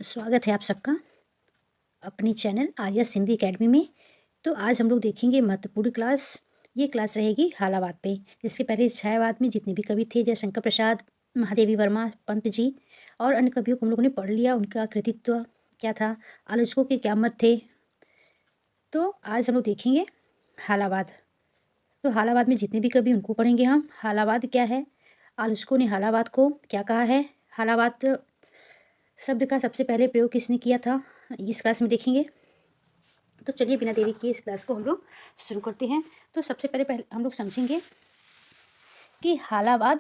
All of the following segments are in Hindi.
स्वागत है आप सबका अपनी चैनल आर्या सिंधी एकेडमी में। तो आज हम लोग देखेंगे महत्वपूर्ण क्लास। ये क्लास रहेगी हालावाद पे। इसके पहले छायावाद में जितने भी कवि थे, जैसे शंकर प्रसाद, महादेवी वर्मा, पंत जी और अन्य कवियों को हम लोगों ने पढ़ लिया। उनका कृतित्व क्या था, आलोचकों के क्या मत थे। तो आज हम लोग देखेंगे हालावाद। तो हालावाद में जितने भी कवि उनको पढ़ेंगे हम। हालावाद क्या है, आलोचकों ने हालावाद को क्या कहा है, हालावाद शब्द का सबसे पहले प्रयोग किसने किया था, इस क्लास में देखेंगे। तो चलिए बिना देरी किए इस क्लास को हम लोग शुरू करते हैं। तो सबसे पहले हम लोग समझेंगे कि हालावाद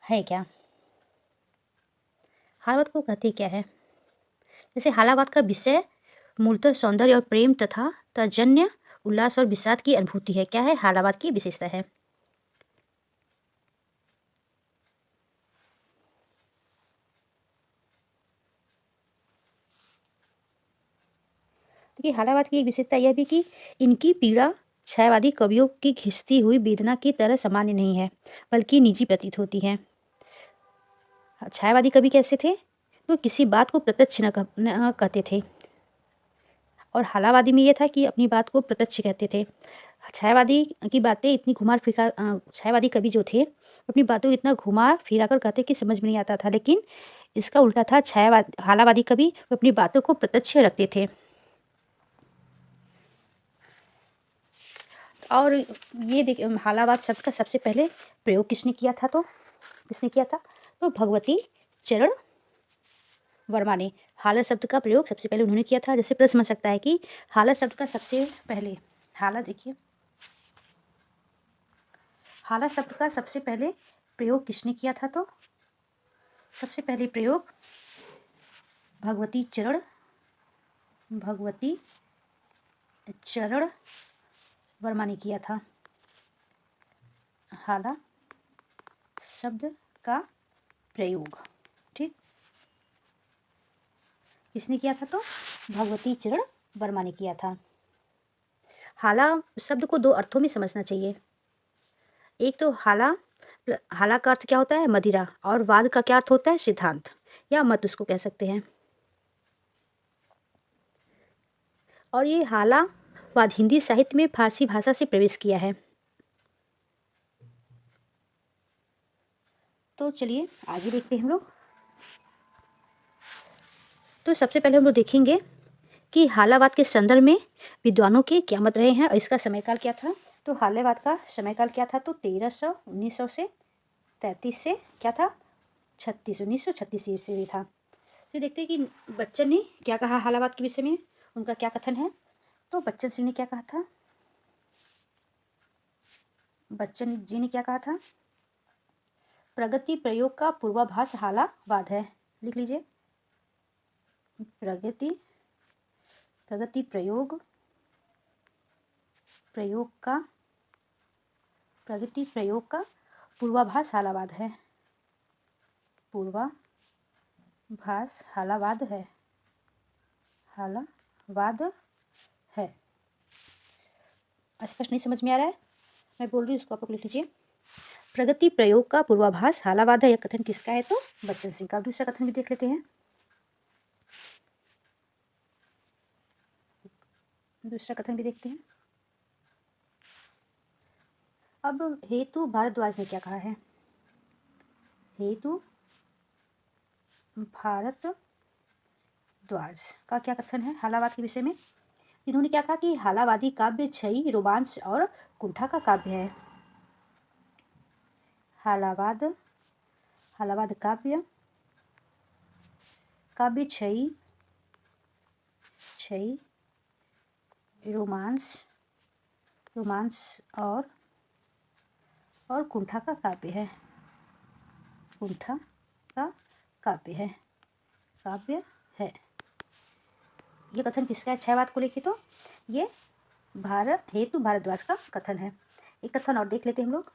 है क्या, हालावाद को कहते क्या है। जैसे हालावाद का विषय मूलतः सौंदर्य और प्रेम तथा तजन्य उल्लास और विषाद की अनुभूति है। क्या है, हालावाद की विशेषता है। देखिए, हालावाद की एक विशेषता यह भी कि इनकी पीड़ा छायावादी कवियों की घिसती हुई वेदना की तरह सामान्य नहीं है, बल्कि निजी प्रतीत होती है। छायावादी कवि कैसे थे, तो किसी बात को प्रत्यक्ष न कहते थे, और हालावादी में ये था कि अपनी बात को प्रत्यक्ष कहते थे। छायावादी की बातें इतनी छायावादी कवि जो थे अपनी बातों को इतना घुमा फिरा कर कहते कि समझ में नहीं आता था, लेकिन इसका उल्टा था। हालावादी कवि वो अपनी बातों को प्रत्यक्ष रखते थे। और ये देख, हालावाद शब्द का सबसे पहले प्रयोग किसने किया था, तो भगवती चरण वर्मा ने हाला शब्द का प्रयोग सबसे पहले उन्होंने किया था। जैसे प्रश्न बन सकता है कि हाला शब्द का सबसे पहले, हाला देखिए, हाला शब्द का सबसे पहले प्रयोग किसने किया था, तो सबसे पहले प्रयोग भगवती चरण वर्मा ने किया था। हाला शब्द का प्रयोग, ठीक, किसने किया था, तो भगवती चरण वर्मा ने किया था। हाला शब्द को दो अर्थों में समझना चाहिए। एक तो हाला का अर्थ क्या होता है, मदिरा, और वाद का क्या अर्थ होता है, सिद्धांत या मत उसको कह सकते हैं। और ये हाला वाद हिंदी साहित्य में फारसी भाषा से प्रवेश किया है। तो चलिए आगे देखते हैं हम लोग। तो सबसे पहले हम लोग देखेंगे कि हालावाद के संदर्भ में विद्वानों के क्या मत रहे हैं और इसका समयकाल क्या था। तो हालावाद का समयकाल क्या था, तो 1900 से 33 से क्या था, 1936 ईस्वी था। तो देखते हैं कि बच्चन ने क्या कहा हालावाद के विषय में, उनका क्या कथन है। तो बच्चन सिंह ने क्या कहा था, बच्चन जी ने क्या कहा था, प्रगति प्रयोग का पूर्वाभास हालावाद है। लिख लीजिए, प्रगति प्रयोग का पूर्वाभास हालावाद है। पूर्वाभास हालावाद है। स्पष्ट नहीं समझ में आ रहा है, मैं बोल रही हूँ, उसको आप लोग लिख लीजिए। प्रगति प्रयोग का पूर्वाभास हालावाद है, यह कथन किसका है, तो बच्चन सिंह का। दूसरा कथन भी देख लेते हैं। दूसरा कथन भी देखते हैं। अब हेतु भारद्वाज ने क्या कहा है, हेतु भारद्वाज का क्या कथन है हालावाद के विषय में। इन्होंने क्या कहा कि हालावादी काव्य छयी, रोमांस और कुंठा का काव्य है। हालावाद काव्य छयी रोमांस और कुंठा का काव्य है। ये कथन किसका है छयवाद को लेके, तो ये हेतु भारद्वाज का कथन है। एक कथन और देख लेते हैं हम लोग।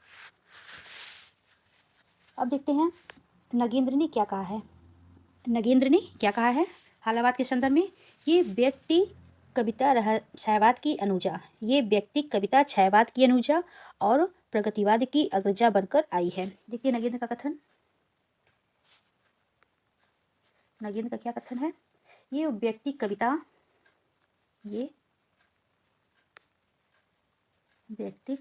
अब देखते हैं नगेंद्र ने क्या कहा है हालावाद के संदर्भ में। ये व्यक्ति कविता छायावाद की अनुजा और प्रगतिवाद की अग्रजा बनकर आई है। देखिए नगेंद्र का कथन, नगेंद्र का क्या कथन है? ये व्यक्ति कविता, ये व्यक्ति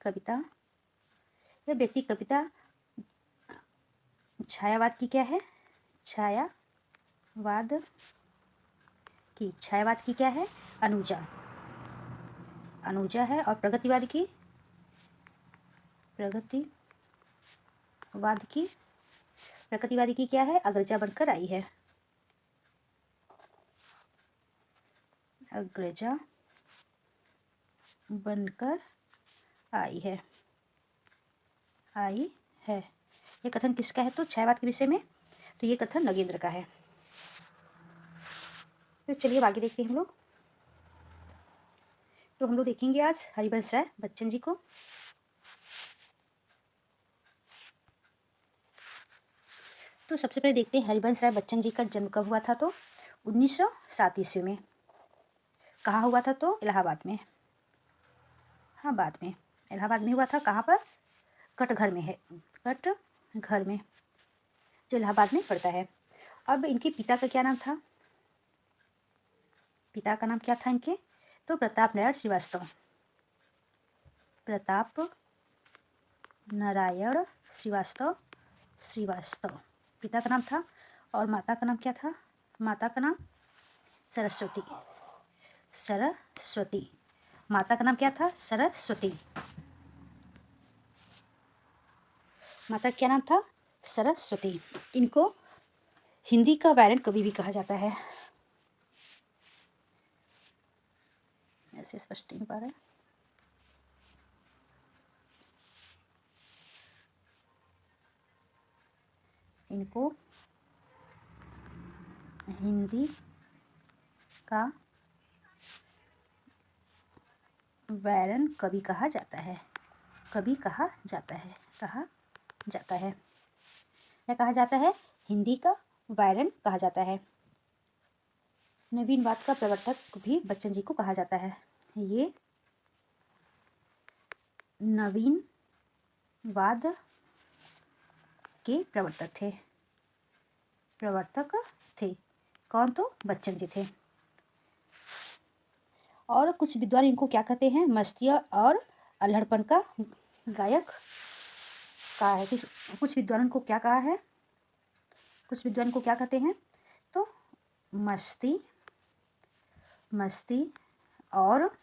कविता, यह व्यक्ति कविता छायावाद की क्या है? छायावाद की क्या है? अनुजा है। और प्रगतिवाद की क्या है? अग्रजा बनकर आई है। अग्रजा बनकर आई है। ये कथन किसका है? तो छायावाद के विषय में, तो ये कथन नगेंद्र का है। तो चलिए आगे देखते हैं हम लोग। तो हम लोग देखेंगे आज हरिवंश राय बच्चन जी को। तो सबसे पहले देखते हैं हरिवंश राय बच्चन जी का जन्म कब हुआ था? तो 1907 ईस्वी में। कहाँ हुआ था? तो इलाहाबाद में। हाँ, बाद में इलाहाबाद में हुआ था। कहाँ पर? कटघर में है, कटघर में, जो इलाहाबाद में पड़ता है। अब इनके पिता का क्या नाम था? पिता का नाम क्या था इनके? तो प्रताप नारायण श्रीवास्तव। प्रताप नारायण श्रीवास्तव पिता का नाम था। और माता का नाम क्या था? माता का नाम सरस्वती। माता का नाम क्या था? सरस्वती। माता का क्या नाम था? सरस्वती। इनको हिंदी का वायरन कवि भी कहा जाता है। ऐसे स्पष्ट नहीं पा रहा है। इनको हिंदी का वायरन कवि कहा जाता है। क्या कहा जाता है? हिंदी का वायरन कहा जाता है। नवीनवाद का प्रवर्तक भी बच्चन जी को कहा जाता है। ये नवीनवाद के प्रवर्तक थे। कौन? तो बच्चन जी थे। और कुछ विद्वान इनको क्या कहते हैं? मस्ती और अल्हड़पन का गायक कहा है। कुछ विद्वानों को क्या कहा है? कुछ विद्वान को क्या कहते हैं? तो मस्ती और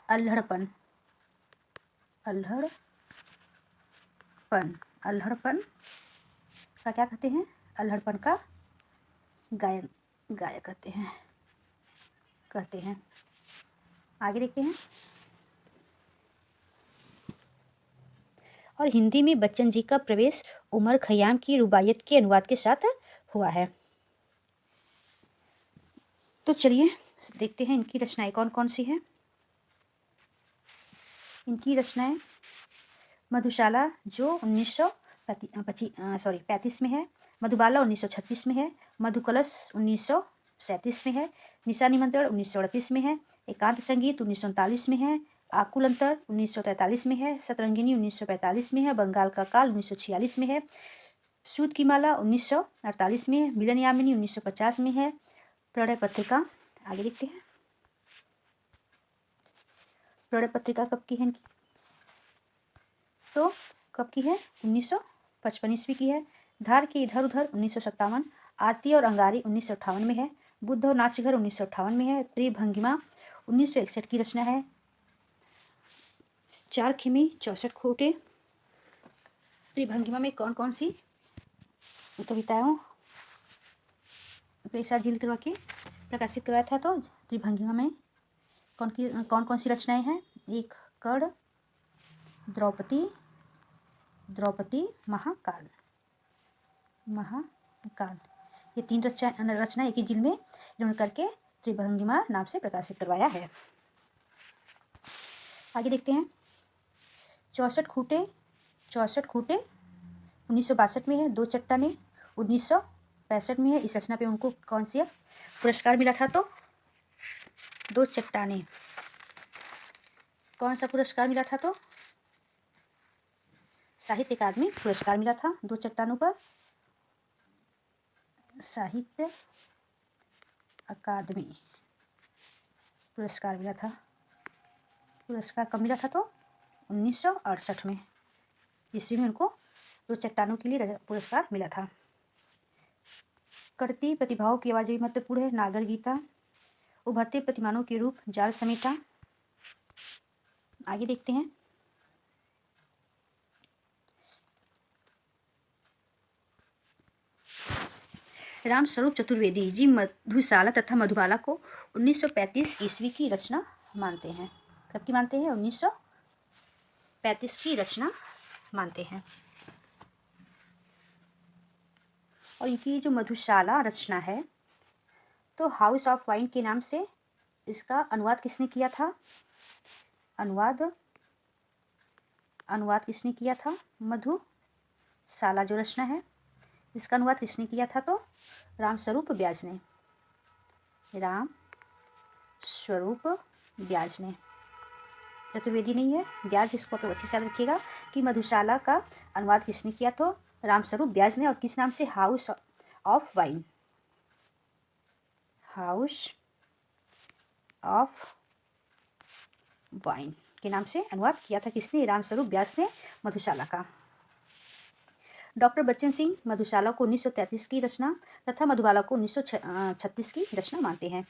अल्हड़पन का क्या कहते हैं? अल्हड़पन का गायक कहते हैं। आगे देखते हैं। और हिंदी में बच्चन जी का प्रवेश उमर खयाम की रुबायत के अनुवाद के साथ हुआ है। तो चलिए देखते हैं इनकी रचनाएं कौन कौन सी हैं। इनकी रचनाएं मधुशाला जो 1935 में है, मधुबाला 1936 में है, मधुकलश 1937 में है, निशा निमंत्रण 1938 में है, एकांत संगीत 1939 में है, आकुल अंतर 1943 में है, सतरंगिनी 1945 में है, बंगाल का काल 1946 में है, सूत की माला 1948 में है, मिलन यामिनी 1950 में है, प्रणय पत्रिका। आगे देखते हैं प्रणय पत्रिका कब की है इनकी? तो कब की है? 1955 ईस्वी की है। धार के इधर उधर 1957, आरती और अंगारी 1958 में है, बुद्ध और नाचघर 1958 में है, त्रिभंगिमा 1961 की रचना है, चार खिमी 64 खोटे। त्रिभंगिमा में कौन कौन सी कविताओं पे साथ करवा के प्रकाशित करवाया था? तो त्रिभंगिमा में कौन कौन सी रचनाएं हैं? एक कर्ण, द्रौपदी, महाकाल। ये तीन रचना एक ही जिल में इन्होंने करके त्रिभंगिमा नाम से प्रकाशित करवाया है। आगे देखते हैं 64 खूटे 1962 में है, दो चट्टाने 1965 में है। इस रचना पे उनको कौन सी पुरस्कार मिला था? तो दो चट्टाने। कौन सा पुरस्कार मिला था? तो साहित्य अकादमी पुरस्कार मिला था दो चट्टानों पर। साहित्य अकादमी पुरस्कार मिला था। पुरस्कार कब मिला था? तो 1968 में ईस्वी में उनको दो चट्टानों के लिए पुरस्कार मिला था। करती प्रतिभाओं की आवाज़ भी महत्वपूर्ण है। नागर गीता, उभरते प्रतिमानों के रूप, जाल समेटा। आगे देखते हैं। रामस्वरूप चतुर्वेदी जी मधुशाला तथा मधुबाला को 1935 ईस्वी की रचना मानते हैं। कब की मानते हैं? 1935 की रचना मानते हैं। और इनकी जो मधुशाला रचना है तो हाउस ऑफ वाइन के नाम से इसका अनुवाद किसने किया था? अनुवाद किसने किया था? मधुशाला जो रचना है इसका अनुवाद किसने किया था? तो रामस्वरूप ब्याज ने। रामस्वरूप ब्याज ने, चतुर्वेदी नहीं है, ब्याज। इसको आप लोग अच्छे से याद रखिएगा कि मधुशाला का अनुवाद किसने किया? तो रामस्वरूप ब्याज ने। और किस नाम से? House of wine. House of wine के नाम से अनुवाद किया था किसने? रामस्वरूप ब्यास ने मधुशाला का। डॉक्टर बच्चन सिंह मधुशाला को 1933 की रचना तथा मधुबाला को 1936 की रचना मानते हैं।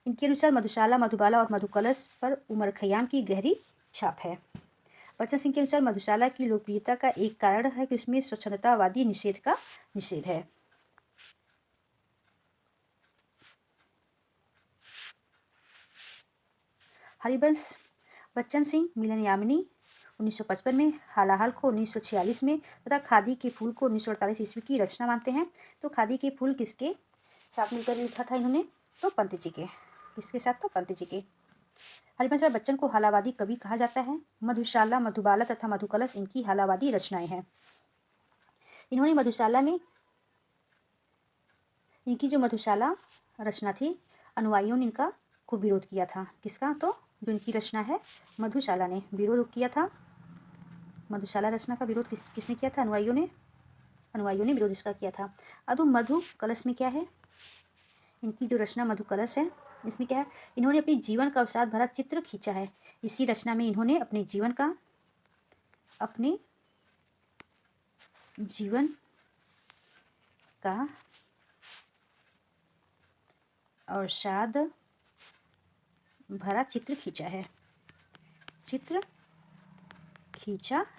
इनके अनुसार मधुशाला, मधुबाला और मधुकलश पर उमर खयाम की गहरी छाप है। बच्चन सिंह के अनुसार मधुशाला की लोकप्रियता का एक कारण है कि उसमें स्वच्छंदतावादी निषेध का निषेध है। हरिवंश बच्चन सिंह मिलन यामिनी 1955 में, हालाहाल को 1946 में तथा खादी के फूल को 1948 ईस्वी की रचना मानते हैं। तो खादी के फूल किसके साथ मिलकर लिखा था इन्होंने? तो पंत जी के। किसके साथ? तो पंत जी के। हरिवंश राय बच्चन को हालावादी कवि कहा जाता है। मधुशाला, मधुबाला तथा मधुकलश इनकी हालावादी रचनाएं हैं। इन्होंने मधुशाला में, इनकी जो मधुशाला रचना थी, अनुयायियों ने इनका खूब विरोध किया था। किसका? तो जो इनकी रचना है मधुशाला ने विरोध किया था। मधुशाला रचना का विरोध किसने किया था? अनुयायियों ने विरोध इसका किया था। अब मधु कलश में क्या है? इनकी जो रचना मधु कलश है इसमें क्या है? इन्होंने अपने जीवन का अवसाद भरा चित्र खींचा है। इसी रचना में इन्होंने अपने जीवन का अवसाद भरा चित्र खींचा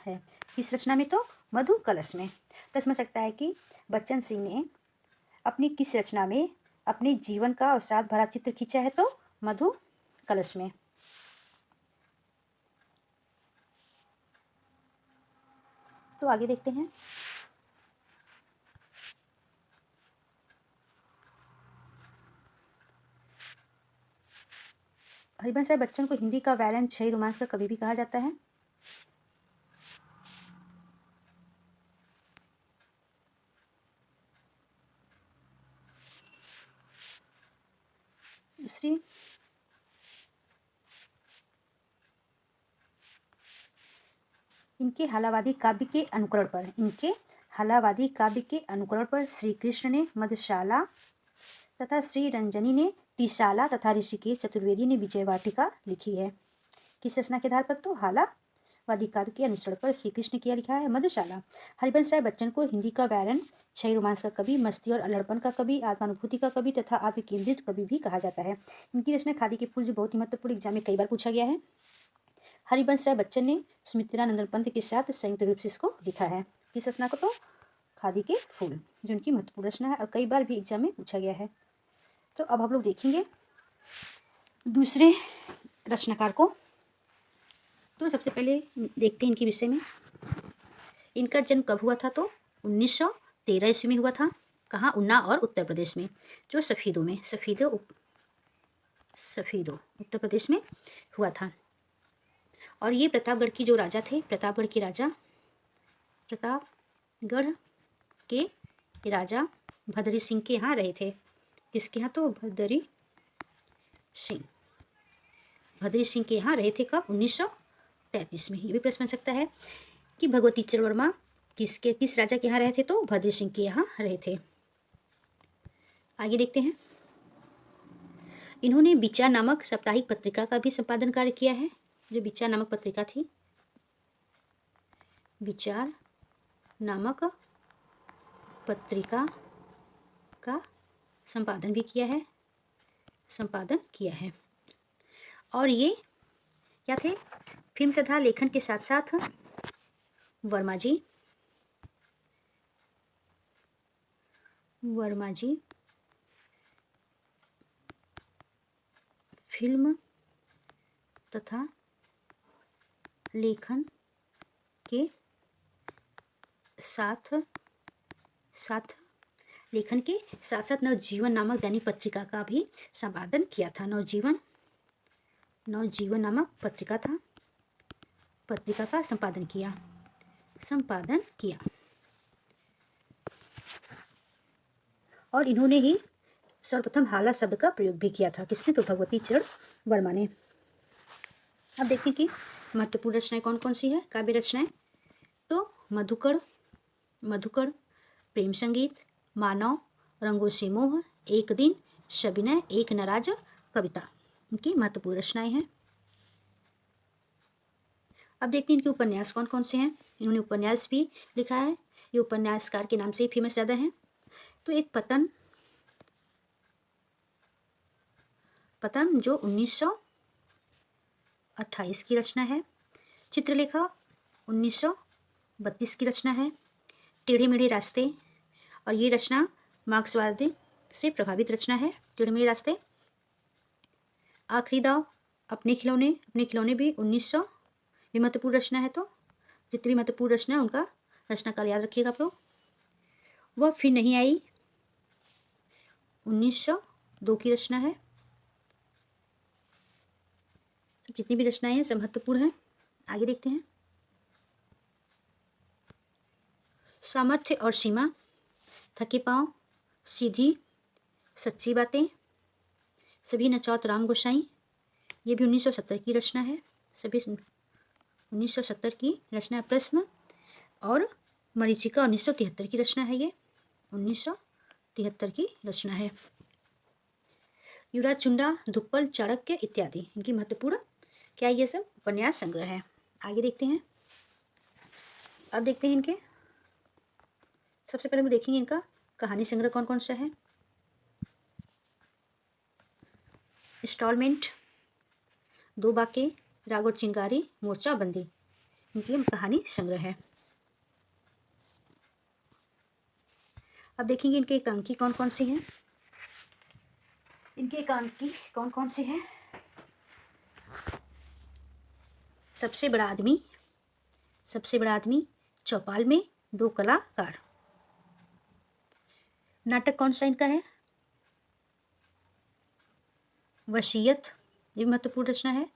है। किस रचना में? तो मधु कलश में। प्रश्न हो सकता है कि बच्चन सिंह ने अपनी किस रचना में अपने जीवन का अवसाद भरा चित्र खींचा है? तो मधु कलश में। तो आगे देखते हैं। हरिवंश राय बच्चन को हिंदी का वैलेंट छही रोमांस का कवि भी कहा जाता है। श्री इनके हालावादी काव्य के अनुकरण पर श्री कृष्ण ने मधुशाला तथा श्री रंजनी ने टीशाला तथा ऋषिकेश चतुर्वेदी ने विजय वाटिका लिखी है। किस रचना के आधार पर? तो हालावादी काव्य के अनुसरण पर श्री कृष्ण किया लिखा है मधुशाला। हरिवंश राय बच्चन को हिंदी का वैरण छही रोमांस का कवि, मस्ती और अल्लड़पन का कवि, आत्मानुभूति का कवि तथा आत्मकेंद्रित कवि भी कहा जाता है। इनकी रचना खादी के फूल जो बहुत ही महत्वपूर्ण एग्जाम में कई बार पूछा गया है। हरिवंश राय बच्चन ने सुमित्रा नंदन पंत के साथ संयुक्त रूप से इसको लिखा है। किस रचना को? तो खादी के फूल, जो उनकी महत्वपूर्ण रचना है और कई बार भी एग्जाम में पूछा गया है। तो अब हम लोग देखेंगे दूसरे रचनाकार को। तो सबसे पहले देखते हैं इनके विषय में। इनका जन्म कब हुआ था? तो 1913 ईस्वी में हुआ था। कहाँ? उन्नाव और उत्तर प्रदेश में, जो सफीदो उत्तर प्रदेश में हुआ था। और ये प्रतापगढ़ की जो राजा थे, प्रतापगढ़ के राजा भद्री सिंह के यहाँ रहे थे। किसके यहाँ? तो भद्री सिंह के यहाँ रहे थे। कब? 1933 में। ये भी प्रश्न बन सकता है कि भगवती चरण वर्मा किस राजा के यहाँ रहे थे? तो भद्री सिंह के यहाँ रहे थे। आगे देखते हैं। इन्होंने विचार नामक साप्ताहिक पत्रिका का भी संपादन कार्य किया है। जो विचार नामक पत्रिका थी, विचार नामक पत्रिका का संपादन भी किया है, संपादन किया है। और ये क्या थे? फिल्म तथा लेखन के साथ साथ वर्मा जी फिल्म तथा लेखन के साथ साथ नवजीवन नामक दैनिक पत्रिका का भी संपादन किया था। नवजीवन नामक पत्रिका का संपादन किया। और इन्होंने ही सर्वप्रथम हाला शब्द का प्रयोग भी किया था। किसने? तो भगवती चरण वर्मा ने। अब देखते हैं कि महत्वपूर्ण रचनाएं कौन कौन सी है, काव्य रचनाएं। तो मधुकर, प्रेम संगीत, मानव, रंगों से मोह, एक दिन, सविनय, एक नाराज कविता, इनकी महत्वपूर्ण रचनाएं हैं। अब देखते हैं इनके उपन्यास कौन कौन से हैं। इन्होंने उपन्यास भी लिखा है। ये उपन्यासकार के नाम से ही फेमस ज़्यादा हैं। तो एक पतन जो 1928 की रचना है। चित्रलेखा 1932 की रचना है। टेढ़े मेढ़े रास्ते, और ये रचना मार्क्सवादी से प्रभावित रचना है। टेढ़े मेढ़े रास्ते। आखिरी दाव, अपने खिलौने भी 1900 भी महत्वपूर्ण रचना है। तो जितनी भी महत्वपूर्ण रचना है उनका रचनाकाल याद रखिएगा आप लोग। वह फिर नहीं आई 1902 की रचना है। तो जितनी भी रचनाएं हैं सब महत्वपूर्ण हैं। आगे देखते हैं। सामर्थ्य और सीमा, थके पांव, सीधी सच्ची बातें, सभी नचौत राम गोसाई, ये भी 1970 की रचना है। सभी 1970 की रचना। प्रश्न और मरीचिका 1973 की रचना है। ये 1973 की रचना है। युवराज चुंडा, धुप्पल, चाणक्य इत्यादि इनकी महत्वपूर्ण क्या ये सब उपन्यास संग्रह है। आगे देखते हैं। अब देखते हैं इनके, सबसे पहले हम देखेंगे इनका कहानी संग्रह कौन कौन सा है। इंस्टॉलमेंट, दो बाके, राग और चिंगारी, मोर्चा बंदी, इनकी कहानी संग्रह है। अब देखेंगे इनके एकांकी कौन कौन सी हैं। इनके एकांकी कौन कौन सी हैं। सबसे बड़ा आदमी, चौपाल में दो कलाकार। नाटक कौन सा इनका है? वसीयत, ये भी महत्वपूर्ण रचना है।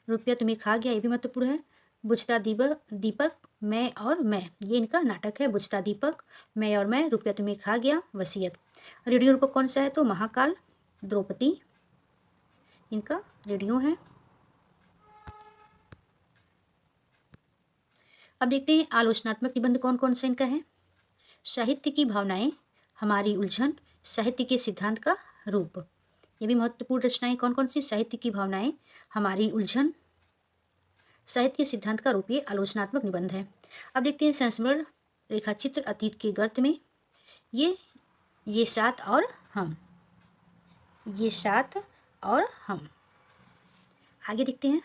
रुपया तुम्हें खा गया, ये भी महत्वपूर्ण है। बुझता दीपक, मैं और मैं, ये इनका नाटक है। बुझता दीपक, मैं और मैं, रुपया तुम्हें खा गया, वसीयत। रेडियो रूपक कौन सा है? तो महाकाल, द्रौपदी, इनका रेडियो है। अब देखते हैं आलोचनात्मक निबंध कौन कौन सा इनका है। साहित्य की भावनाएं, हमारी उलझन, साहित्य के सिद्धांत का रूप, ये भी महत्वपूर्ण रचनाएं कौन कौन सी। साहित्य की भावनाएं, हमारी उलझन, साहित्य के सिद्धांत का रूप, ये आलोचनात्मक निबंध है। अब देखते हैं संस्मरण, रेखाचित्र अतीत के गर्त में, ये साथ और हम, आगे देखते हैं।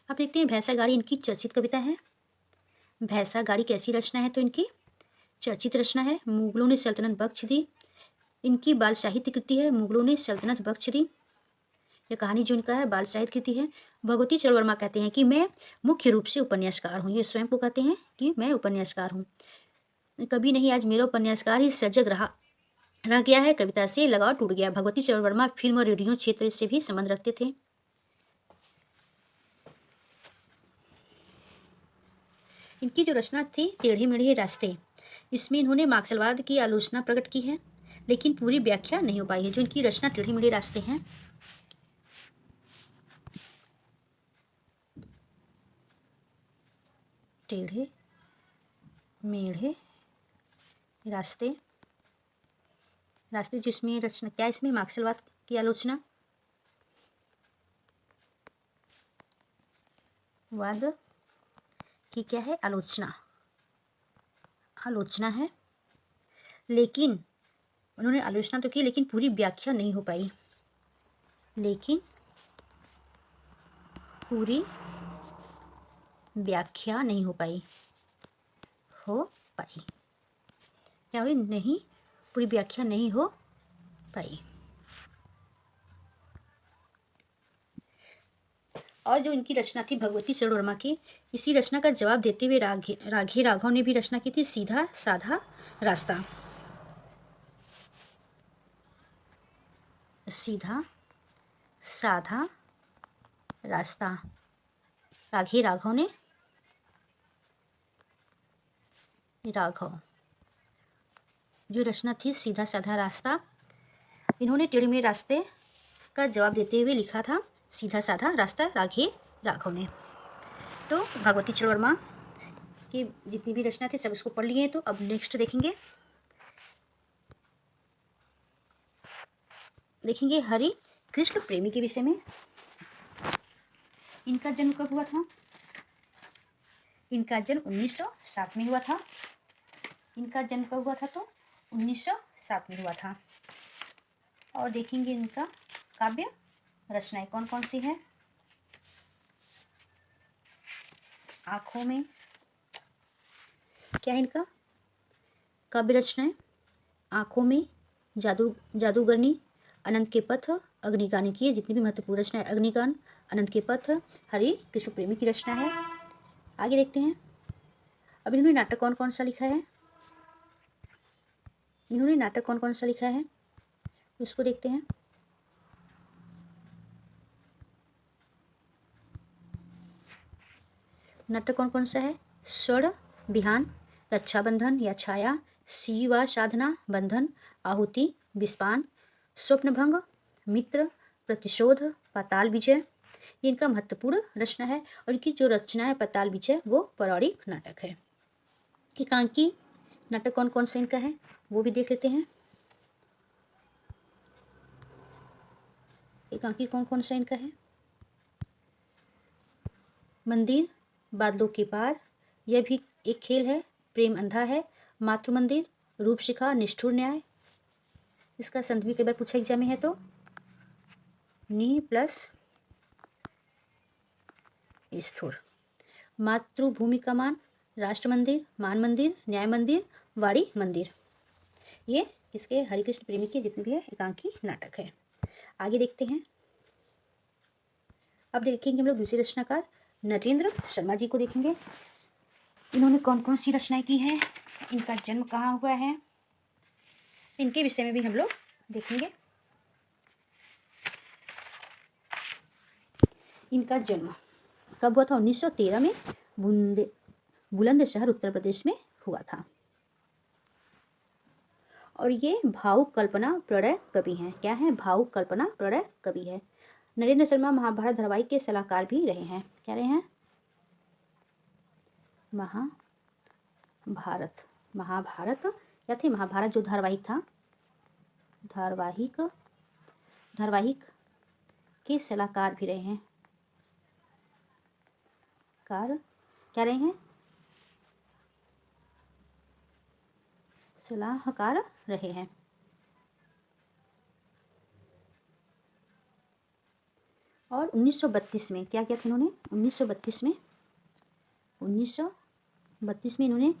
अब देखते हैं भैंसा गाड़ी, इनकी चर्चित कविता है। भैंसा गाड़ी कैसी रचना है? तो इनकी चर्चित रचना है। मुगलों ने सल्तनत बख्श दी, इनकी बाल साहित्य कृति है। मुगलों ने सल्तनत बख्श दी, यह कहानी जो इनका है बाल साहित्य कृति है। भगवती चरण वर्मा कहते हैं कि मैं मुख्य रूप से उपन्यासकार हूँ। ये स्वयं को कहते हैं कि मैं उपन्यासकार हूँ। कभी नहीं आज मेरा उपन्यासकार ही सजग रह गया है, कविता से लगाव टूट गया। भगवती चरण वर्मा फिल्म और रेडियो क्षेत्र से भी संबंध रखते थे। इनकी जो रचना थी टेढ़े मेढ़े रास्ते, इसमें इन्होंने मार्क्सवाद की आलोचना प्रकट की है। लेकिन पूरी व्याख्या नहीं हो पाई है। जो इनकी रचना टेढ़े मेढ़े रास्ते हैं, टेढ़े मेढ़े रास्ते, रास्ते जिसमें रचना क्या, इसमें मार्क्सवाद की आलोचना, वाद की क्या है, आलोचना, आलोचना है। लेकिन उन्होंने आलोचना तो की, लेकिन पूरी व्याख्या नहीं हो पाई, लेकिन पूरी व्याख्या नहीं हो पाई, हो पाई, क्या हुई, नहीं, पूरी व्याख्या नहीं हो पाई। और जो इनकी रचना थी भगवती चरण वर्मा की, इसी रचना का जवाब देते हुए राघे राघव ने भी रचना की थी सीधा साधा रास्ता, सीधा साधा रास्ता। राघे राघव ने, राघव जो रचना थी सीधा साधा रास्ता, इन्होंने टेढ़े मेढ़े रास्ते का जवाब देते हुए लिखा था सीधा साधा रास्ता, राघे राघव ने। तो भगवती चरण वर्मा की जितनी भी रचना थी सब इसको पढ़ लिए। तो अब नेक्स्ट देखेंगे हरि कृष्ण प्रेमी के विषय में। इनका जन्म कब हुआ था? इनका जन्म 1907 में हुआ था। इनका जन्म कब हुआ था? तो 1907 में हुआ था। और देखेंगे इनका काव्य रचनाएं कौन कौन सी है। आँखों में, क्या है इनका काव्य रचनाएं? आँखों में, जादूगरनी, अनंत के पथ, अग्निगान की जितनी भी महत्वपूर्ण रचना है, अग्निगान, अनंत के पथ, हरि कृष्ण प्रेमी की रचना है। आगे देखते हैं। अब इन्होंने नाटक कौन कौन सा लिखा है? इन्होंने नाटक कौन कौन सा लिखा है उसको देखते हैं। नाटक कौन कौन सा है? स्वर्ण विहान, रक्षाबंधन या छाया, शिवा साधना, बंधन, आहुति, विस्पान, स्वप्नभंग, मित्र, प्रतिशोध, पाताल विजय। ये इनका महत्वपूर्ण रचना है। और इनकी जो रचना है पाताल विजय वो पौराणिक नाटक है। एकांकी नाटक कौन कौन सा इनका है वो भी देख लेते हैं। एकांकी कौन कौन सा इनका है? मंदिर, बादलों के पार, यह भी एक खेल है, प्रेम अंधा है, मातृ मंदिर, रूपशिखा, निष्ठुर न्याय। इसका संत भी कई बार पूछा एग्जाम में है। तो नी प्लस स्थूर, मातृभूमि का मान, राष्ट्र मंदिर, मान मंदिर, न्याय मंदिर, वाड़ी मंदिर। ये इसके हरिकृष्ण प्रेमी के जितने भी है एकांकी नाटक है। आगे देखते हैं। अब देखेंगे हम लोग दूसरे रचनाकार नरेंद्र शर्मा जी को देखेंगे। इन्होंने कौन कौन सी रचनाएं की हैं, इनका जन्म कहाँ हुआ है, इनके विषय में भी हम लोग देखेंगे। इनका जन्म कब हुआ था? 1913 में बुलंदशहर उत्तर प्रदेश में हुआ था। और ये भावुक कल्पना प्रणय कवि हैं। क्या है? भावुक कल्पना प्रणय कवि है। नरेंद्र शर्मा महाभारत धारावाहिक के सलाहकार भी रहे हैं। क्या रहे हैं? महाभारत, महाभारत या थे महाभारत जो धारावाहिक था, धारावाहिक के सलाहकार भी रहे हैं। क्या रहे हैं? सलाहकार रहे हैं। और 1932 में क्या किया था इन्होंने? 1932 में इन्होंने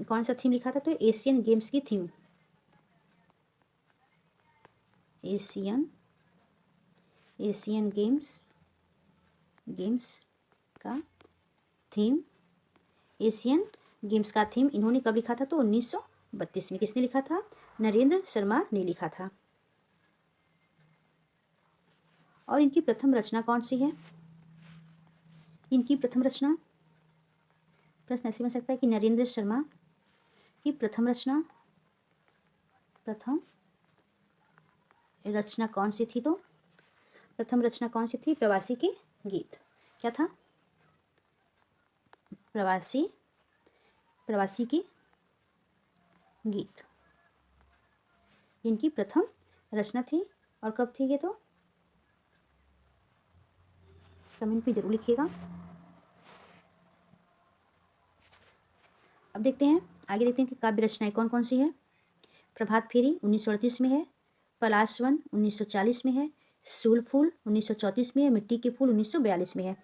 कौन सा थीम लिखा था? तो एशियन गेम्स की थीम, एशियन गेम्स का थीम, एशियन गेम्स का थीम इन्होंने कब लिखा था? तो 1932 में। किसने लिखा था? नरेंद्र शर्मा ने लिखा था। और इनकी प्रथम रचना कौन सी है? इनकी प्रथम रचना, प्रश्न ऐसे बन सकता है कि नरेंद्र शर्मा की प्रथम रचना, प्रथम रचना कौन सी थी? तो प्रथम रचना कौन सी थी? प्रवासी के गीत। क्या था? प्रवासी के गीत इनकी प्रथम रचना थी। और कब थी ये? तो कमेंट पे जरूर लिखिएगा। अब देखते हैं, आगे देखते हैं कि काव्य रचनाएं कौन कौन सी है। प्रभात फेरी 1938 में है, पलाशवन 1940 में है, सूल फूल 1934 में है, मिट्टी के फूल 1942 में है।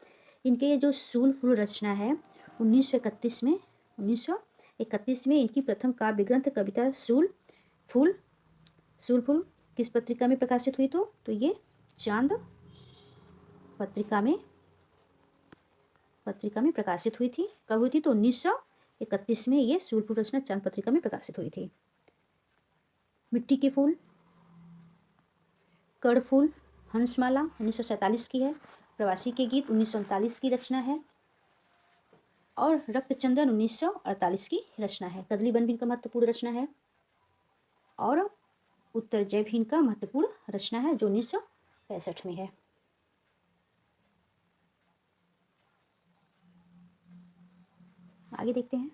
इनके ये जो सूल फूल रचना है 1931 में इनकी प्रथम काव्य ग्रंथ कविता सूल फूल किस पत्रिका में प्रकाशित हुई? तो ये चांद पत्रिका में प्रकाशित हुई थी। कब हुई थी? तो 1931 में ये सूल फूल रचना चांद पत्रिका में प्रकाशित हुई थी। मिट्टी के फूल, कड़ फूल, हंसमाला 1947 की है। प्रवासी के गीत 1939 की रचना है। और रक्तचंदन 1948 की रचना है। कदली बनबिन का महत्वपूर्ण रचना है। और उत्तर जय भीम का महत्वपूर्ण रचना है जो 1965 में है। आगे देखते हैं।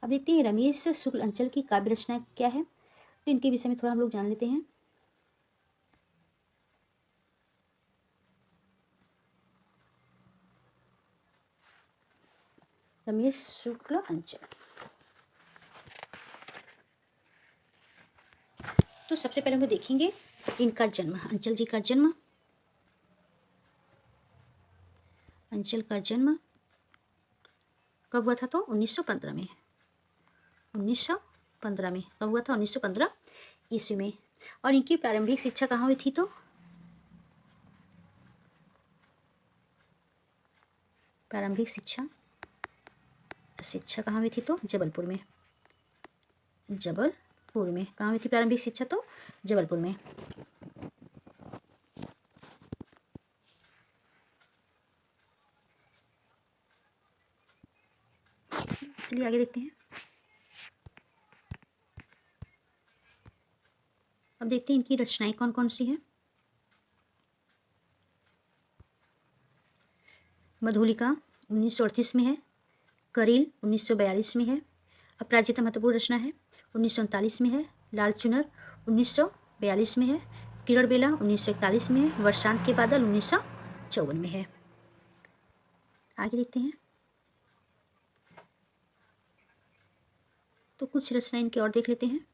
अब देखते हैं रमेश शुक्ल अंचल की काव्य रचना क्या है। तो इनके विषय में थोड़ा हम लोग जान लेते हैं। रमेश शुक्ल अंचल, तो सबसे पहले हम लोग देखेंगे इनका जन्म। अंचल जी का जन्म, अंचल का जन्म कब हुआ था? तो 1915 में। 1915 में कब हुआ था? 1915 ईस्वी में। और इनकी प्रारंभिक शिक्षा कहाँ हुई थी? तो प्रारंभिक शिक्षा कहाँ हुई थी? तो जबलपुर में। कहाँ हुई थी प्रारंभिक शिक्षा? तो जबलपुर में। चलिए आगे देखते हैं। अब देखते हैं इनकी रचनाएं कौन कौन सी हैं। मधुलिका 1938 में है। करील 1942 में है। अपराजिता महत्वपूर्ण रचना है 1939 में है। लाल चुनर 1942 में है। किरण बेला 1941 में है। वर्षांत के बादल 1954 में है। आगे देखते हैं। तो कुछ रचना इनकी और देख लेते हैं।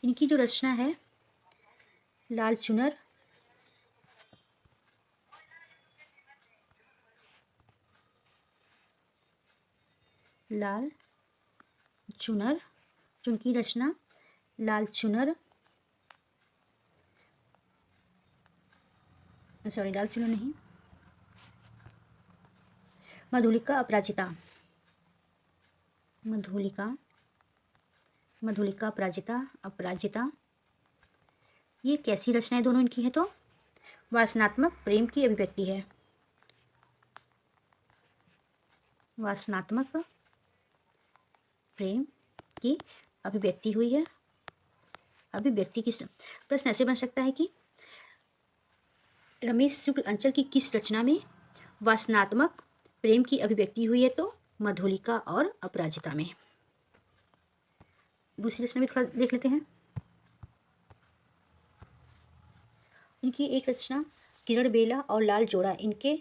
इनकी जो रचना है लाल चुनर, जिनकी रचना लाल चुनर नहीं, मधुलिका अपराजिता, ये कैसी रचनाएं दोनों इनकी है? तो वासनात्मक प्रेम की अभिव्यक्ति है। वासनात्मक प्रेम की अभिव्यक्ति हुई है। अभिव्यक्ति की प्रश्न ऐसे बन सकता है कि रमेश शुक्ल अंचल की किस रचना में वासनात्मक प्रेम की अभिव्यक्ति हुई है? तो मधुलिका और अपराजिता में। दूसरी रचना भी थोड़ा देख लेते हैं। इनकी एक रचना किरण बेला और लाल जोड़ा इनके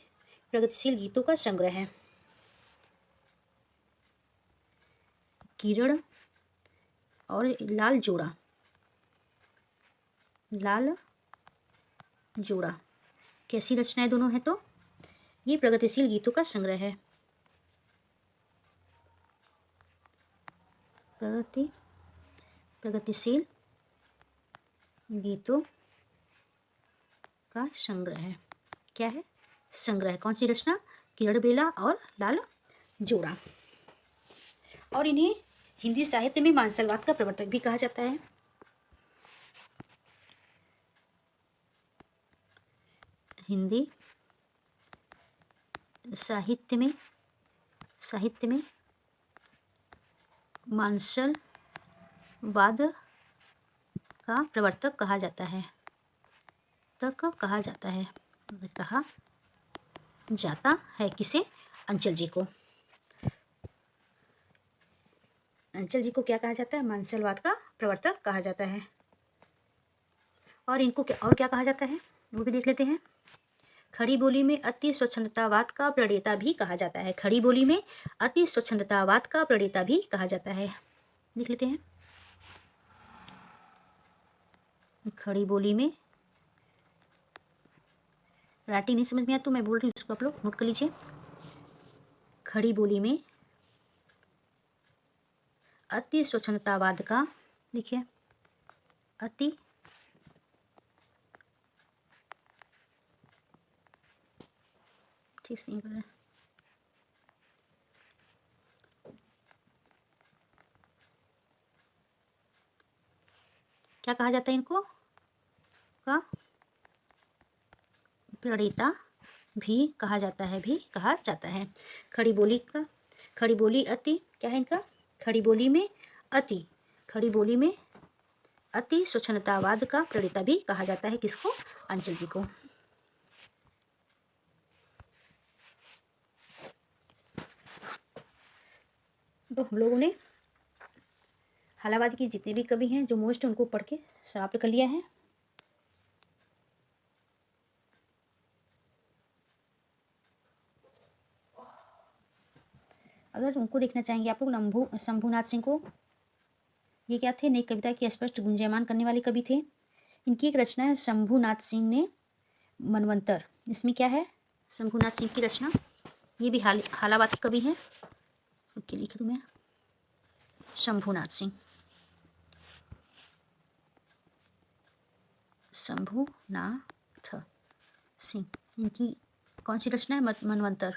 प्रगतिशील गीतों का संग्रह है। किरण और लाल जोड़ा कैसी रचनाएं दोनों हैं? तो ये प्रगतिशील गीतों का संग्रह है। प्रगतिशील गीतों का संग्रह है। क्या है? संग्रह। कौन सी रचना? किरण बेला और लाल जोड़ा। और इन्हें हिंदी साहित्य में मानसलवाद का प्रवर्तक भी कहा जाता है। हिंदी साहित्य में मार्शलवाद का प्रवर्तक कहा जाता है। किसे? अंचल जी को। अंचल जी को क्या कहा जाता है? मार्शलवाद का प्रवर्तक कहा जाता है। और इनको क्या कहा जाता है वो भी देख लेते हैं। खड़ी बोली में अति स्वच्छंदतावाद का प्रणेता भी कहा जाता है। खड़ी बोली में अति स्वच्छंदतावाद का प्रणेता भी कहा जाता है। देख लेते हैं। खड़ी बोली में राइटिंग नहीं समझ में आया तो मैं बोल रही हूँ, उसको आप लोग नोट कर लीजिए। खड़ी बोली में अति स्वच्छंदतावाद का, लिखिए, अति ठीक नहीं कर रहा, क्या कहा जाता है इनको? का प्रणेता भी कहा जाता है। खड़ी बोली अति, क्या है इनका? खड़ी बोली में अति स्वच्छंदतावाद का प्रणेता भी कहा जाता है। किसको? अंचल जी को। तो हम लोगों ने हालावाद की जितने भी कवि हैं जो मोस्ट, उनको पढ़ के समाप्त कर लिया है। अगर उनको देखना चाहेंगे आप लोग, शंभुनाथ सिंह को, ये क्या थे? नई कविता की स्पष्ट गुंजायमान करने वाले कवि थे। इनकी एक रचना है शंभुनाथ सिंह ने मनवंतर। इसमें क्या है? शंभुनाथ सिंह की रचना, ये भी हालावाद के कवि हैं। ओके, लिख दूँ मैं, शंभुनाथ सिंह इनकी कौन सी रचना है? मनवंतर।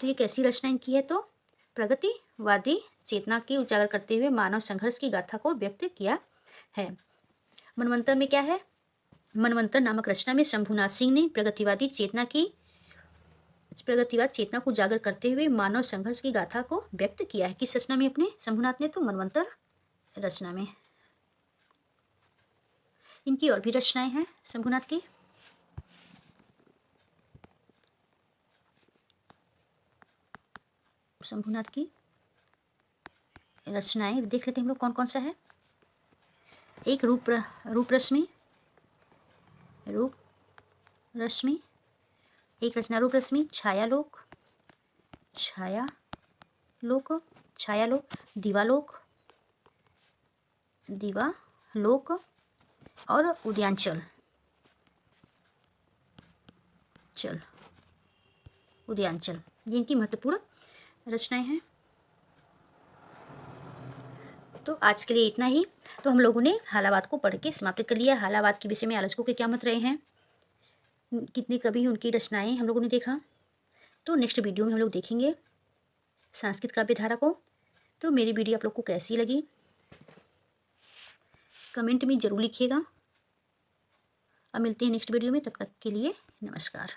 तो ये कैसी रचना इनकी है? तो प्रगतिवादी चेतना की उजागर करते हुए मानव संघर्ष की गाथा को व्यक्त किया है। मनवंतर में क्या है? मनवंतर नामक रचना में शंभुनाथ सिंह ने प्रगतिवाद चेतना को उजागर करते हुए मानव संघर्ष की गाथा को व्यक्त किया है। किस रचना में? अपने शंभुनाथ ने तो मनवंतर रचना में। इनकी और भी रचनाएं हैं शंभुनाथ की। शंभुनाथ की रचनाएं देख लेते हैं हम लोग, कौन कौन सा है। एक रूप रश्मि, एक रचना रूप रश्मि, छायालोक, दीवालोक और उद्यांचल। ये इनकी महत्वपूर्ण रचनाएं हैं। तो आज के लिए इतना ही। तो हम लोगों ने हालावाद को पढ़ के समाप्त कर लिया। हालावाद के विषय में आलोचकों के क्या मत रहे हैं, कितने कवि, उनकी रचनाएं हम लोगों ने देखा। तो नेक्स्ट वीडियो में हम लोग देखेंगे संस्कृत काव्यधारा को। तो मेरी वीडियो आप लोग को कैसी लगी कमेंट में ज़रूर लिखिएगा। अब मिलते हैं नेक्स्ट वीडियो में, तब तक के लिए नमस्कार।